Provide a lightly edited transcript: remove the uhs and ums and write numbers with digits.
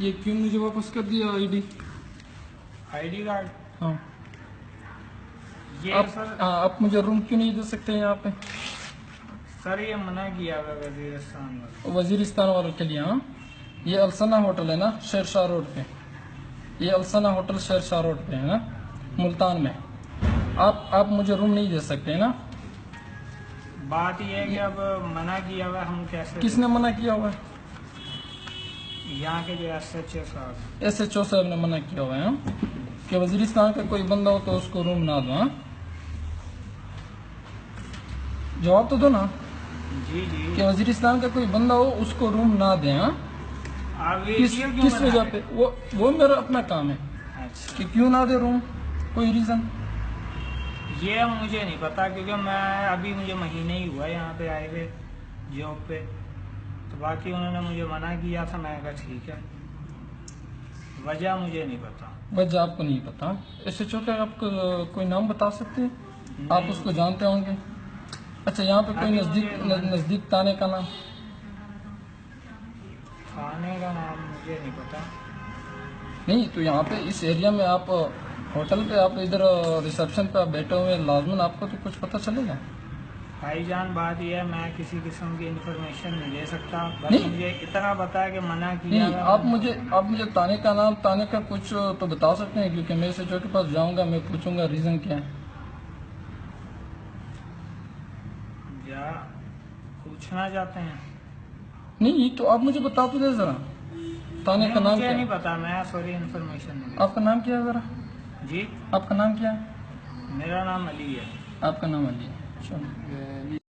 یہ کیوں مجھے واپس کر دیا آئی ڈی کارڈ؟ ہاں یہ سر آپ مجھے روم کیوں نہیں دے سکتے یہاں پہ؟ سر یہ منع کیا ہوا وزیرستان والوں۔ وزیرستان والوں کے لیے؟ ہاں یہ السنا ہوٹل ہے نا شیر شاہ روڈ پہ، یہ السنا ہوٹل شیر شاہ روڈ پہ ہے نا ملتان میں۔ آپ مجھے روم نہیں دے سکتے نا؟ بات یہ ہے کہ اب منع کیا ہوا ہم کیسے؟ کس نے منع کیا ہوا ہے؟ یہاں کے جو SHO صاحب، SHO صاحب نے منع کیا ہوا ہے ہاں؟ کہ وزیرستان کا کوئی بندہ ہو تو اس کو روم نہ دو۔ ہاں جواب تو دو نا جی جی، کہ وزیرستان کا کوئی بندہ ہو اس کو روم نہ دیں۔ ہاں آپ کس وجہ پہ؟ وہ میرا اپنا کام ہے اچھا، کہ کیوں نہ دے روم، کوئی ریزن؟ یہ مجھے نہیں پتا کیونکہ میں ابھی مجھے مہینے ہی ہوا یہاں پہ آئے ہوئے جاب پہ، تو باقی انہوں نے مجھے منع کیا تھا، میں کہا ٹھیک ہے، وجہ مجھے نہیں پتا۔ وجہ آپ کو نہیں پتا؟ SHO کا آپ کو کوئی نام بتا سکتے ہیں؟ آپ اس کو جانتے ہوں گے۔ اچھا یہاں پہ کوئی نزدیک تانے کا نام؟ کھانے کا نام مجھے نہیں پتا۔ نہیں تو یہاں پہ اس ایریا میں آپ ہوٹل پہ آپ ادھر ریسپشن پہ آپ بیٹھے ہوئے ہیں، لازماً آپ کو تو کچھ پتہ چلے گا۔ بھائی جان بات یہ ہے میں کسی قسم کی انفارمیشن نہیں دے سکتا، بس نہیں۔ مجھے اتنا پتا ہے کہ منع کیا نہیں ہوا۔ آپ مجھے تانے کا نام، تانے کا کچھ تو بتا سکتے ہیں، کیونکہ میں SHO کے پاس جاؤں گا، میں پوچھوں گا ریزن کیا ہے۔ یا پوچھنا چاہتے ہیں؟ نہیں تو آپ مجھے بتا تو دے ذرا، تانے کا نام مجھے کیا نہیں ہے؟ پتا، میں سوری انفارمیشن نہیں آپ کا نام کیا ہے ذرا؟ دے۔ جی آپ کا نام کیا ہے؟ میرا نام علی ہے۔ آپ کا نام علی ہے؟ چلو